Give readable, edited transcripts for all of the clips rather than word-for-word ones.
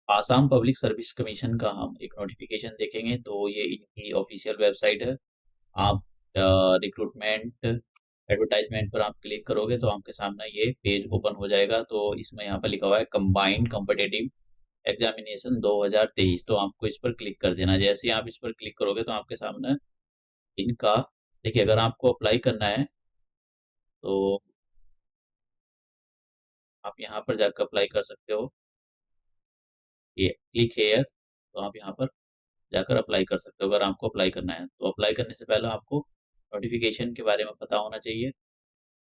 Assam public service commission का हम एक नोटिफिकेशन देखेंगे तो ये इनकी ऑफिशियल वेबसाइट है। आप रिक्रूटमेंट एडवर्टाइजमेंट पर आप क्लिक करोगे तो आपके सामने ये पेज ओपन हो जाएगा। तो इसमें यहाँ पर लिखा हुआ है कंबाइंड कॉम्पिटिटिव एग्जामिनेशन 2023, तो आपको इस पर क्लिक कर देना। जैसे ही आप इस पर क्लिक करोगे तो आपके सामने इनका, देखिए अगर आपको अप्लाई करना है तो आप यहाँ पर जाकर अप्लाई कर सकते हो। ये क्लिक हेयर, तो आप यहाँ पर जाकर अप्लाई कर सकते हो अगर आपको अप्लाई करना है। तो अप्लाई करने से पहले आपको नोटिफिकेशन के बारे में पता होना चाहिए।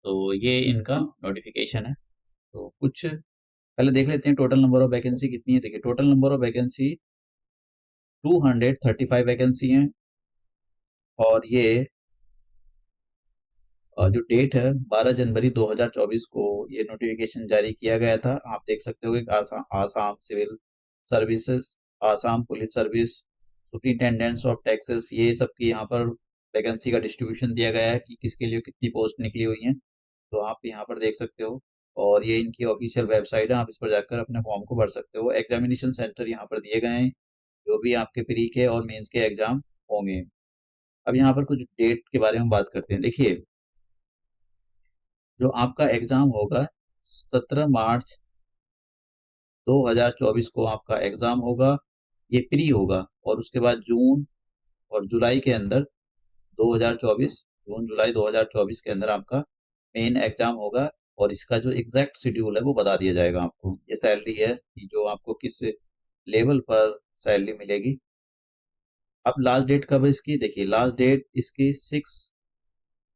तो ये इनका नोटिफिकेशन है। तो कुछ पहले देख लेते हैं टोटल नंबर ऑफ वैकेंसी कितनी है। देखिए total number of vacancy 235 vacancy हैं। और ये जो डेट है 12 जनवरी 2024 को ये नोटिफिकेशन जारी किया गया था। आप देख सकते हो कि Assam civil services, Assam police service, superintendents of taxes, ये सब की यहाँ पर वैकेंसी का डिस्ट्रीब्यूशन दिया गया है कि किसके लिए कितनी पोस्ट निकली हुई हैं। तो आप यहाँ पर देख सकते हो और ये इनकी ऑफिशियल वेबसाइट है। आप इस पर जाकर अपने फॉर्म को भर सकते हो। एग्जामिनेशन सेंटर यहाँ पर दिए गए हैं जो भी आपके प्री के और मेंस के एग्जाम होंगे। अब यहाँ पर कुछ डेट के बारे में बात करते हैं। देखिए जो आपका एग्जाम होगा 17 मार्च 2024 को आपका एग्जाम होगा। ये प्री होगा और उसके बाद जून और जुलाई के अंदर 2024 जून जुलाई 2024 के अंदर आपका मेन एग्जाम होगा। और इसका जो एग्जैक्ट शेड्यूल है वो बता दिया जाएगा आपको। ये सैलरी है कि जो आपको किस लेवल पर सैलरी मिलेगी। अब लास्ट डेट कब है इसकी, देखिए लास्ट डेट इसकी 6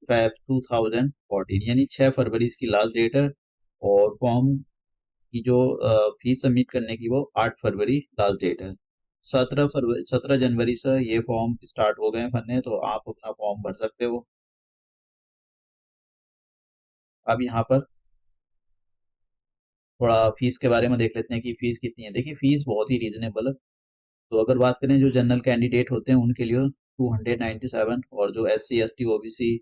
Feb 2014 यानी 6 फरवरी इसकी लास्ट डेट है। और फॉर्म की जो फीस सबमिट करने की वो 8 फरवरी लास्ट डेट है। 17 जनवरी से ये फॉर्म स्टार्ट हो गए हैं भरने, तो आप अपना फॉर्म भर सकते हो। अब यहाँ पर थोड़ा फीस के बारे में देख लेते हैं कि फीस कितनी है। देखिए फीस बहुत ही रीजनेबल है। तो अगर बात करें जो जनरल कैंडिडेट होते हैं उनके लिए 297, और जो SC ST OBC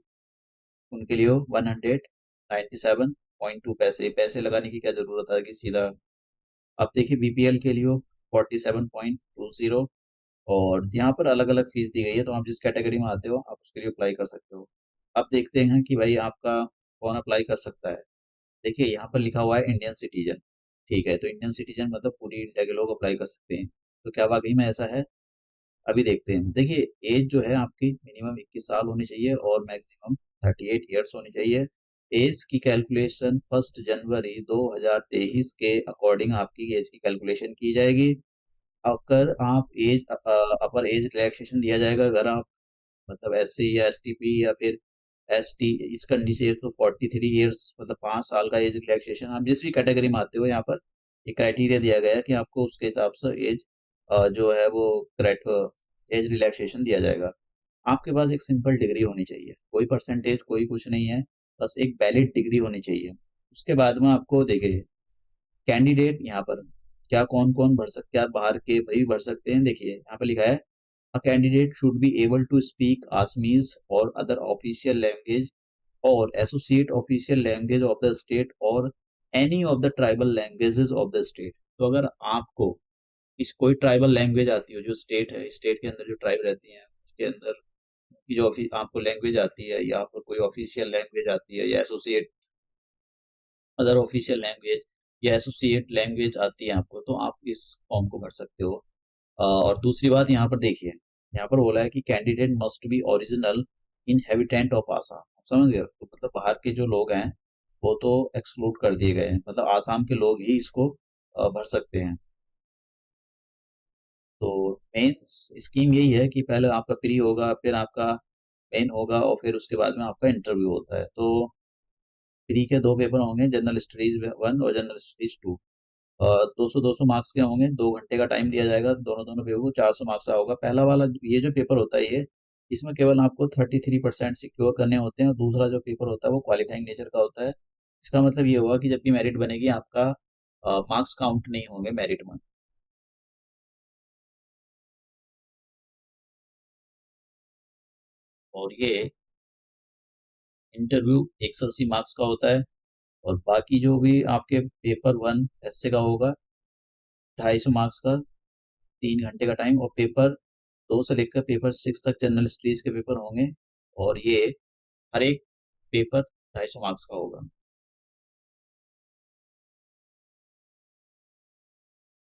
उनके लिए 197.2 पैसे। पैसे लगाने की क्या जरूरत है कि सीधा। अब देखिए BPL के लिए 47.20। और यहाँ पर अलग अलग फीस दी गई है, तो आप जिस कैटेगरी में आते हो आप उसके लिए अप्लाई कर सकते हो। अब देखते हैं कि भाई आपका कौन अप्लाई कर सकता है। देखिए यहाँ पर लिखा हुआ है इंडियन सिटीजन। ठीक है, तो इंडियन सिटीजन मतलब पूरी इंडिया के लोग अप्लाई कर सकते हैं। तो क्या वाकई में ऐसा है, अभी देखते हैं। देखिए एज जो है आपकी मिनिमम 21 साल होनी चाहिए और मैक्सिमम 38 ईयर्स होनी चाहिए। एज की कैलकुलेशन 1 जनवरी 2023 के अकॉर्डिंग आपकी एज की कैलकुलेशन की जाएगी। अगर आप एज अपर एज रिलैक्सेशन दिया जाएगा अगर आप मतलब SC या STP या फिर ST इस कंडीशन से, तो 43 ईयर्स मतलब 5 साल का एज रिलैक्सेशन। आप जिस भी कैटेगरी में आते हो यहाँ पर एक क्राइटेरिया दिया गया है कि आपको उसके हिसाब से एज जो है वो करेक्ट एज रिलैक्सेशन दिया जाएगा। आपके पास एक सिंपल डिग्री होनी चाहिए, कोई परसेंटेज कोई कुछ नहीं है, बस एक वैलिड डिग्री होनी चाहिए। उसके बाद में आपको देखिए कैंडिडेट यहाँ पर क्या कौन कौन भर सकते हैं, आप बाहर के भाई भर सकते हैं। देखिए यहाँ पर लिखा है a candidate should be able to speak Assamese और अदर ऑफिशियल लैंग्वेज और associate official language of the state और any of the tribal languages of the state. तो अगर आपको इस कोई ट्राइबल लैंग्वेज आती हो, जो स्टेट है, स्टेट के अंदर जो ट्राइब रहती हैं उसके अंदर की जो आपको लैंग्वेज आती है, या फिर कोई ऑफिशियल लैंग्वेज आती है, या एसोसिएट अदर ऑफिशियल लैंग्वेज या एसोसिएट लैंग्वेज आती है आपको, तो आप इस फॉर्म को भर सकते हो। और दूसरी बात यहाँ पर देखिए, यहाँ पर बोला है कि candidate must be original inhabitant of Assam. समझ गए, तो मतलब बाहर के जो लोग हैं वो तो एक्सक्लूड कर दिए गए हैं, मतलब आसाम के लोग ही इसको भर सकते हैं। तो मेन स्कीम यही है कि पहले आपका प्री होगा, फिर आपका मेन होगा, और फिर उसके बाद में आपका इंटरव्यू होता है। तो प्री के 2 पेपर होंगे, जनरल स्टडीज 1 और जनरल स्टडीज 2। 200-200 मार्क्स के होंगे, 2 घंटे का टाइम दिया जाएगा। दोनों दोनों पेपर को 400 मार्क्स का होगा। पहला वाला ये जो पेपर होता है ये, इसमें केवल आपको 33% सिक्योर करने होते हैं, और दूसरा जो पेपर होता है वो क्वालिफाइंग नेचर का होता है। इसका मतलब ये होगा कि जब भी मेरिट बनेगी आपका मार्क्स काउंट नहीं होंगे मेरिट में। और ये इंटरव्यू 180 मार्क्स का होता है। और बाकी जो भी आपके पेपर 1 ऐसे का होगा 250 मार्क्स का 3 घंटे का टाइम, और पेपर 2 से लेकर पेपर 6 तक जनरल स्टडीज के पेपर होंगे, और ये हर एक पेपर 250 मार्क्स का होगा।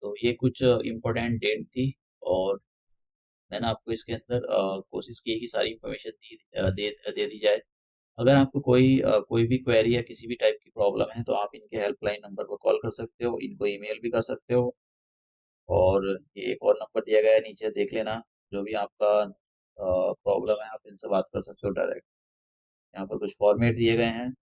तो ये कुछ इम्पोर्टेंट डेट थी, और मैंने आपको इसके अंदर कोशिश की है कि सारी इन्फॉर्मेशन दे दी जाए। अगर आपको कोई भी क्वेरी या किसी भी टाइप की प्रॉब्लम है, तो आप इनके हेल्पलाइन नंबर पर कॉल कर सकते हो, इनको ईमेल भी कर सकते हो, और ये एक और नंबर दिया गया है नीचे, देख लेना। जो भी आपका प्रॉब्लम है, आप इनसे बात कर सकते हो डायरेक्ट। यहाँ पर कुछ फॉर्मेट दिए गए हैं,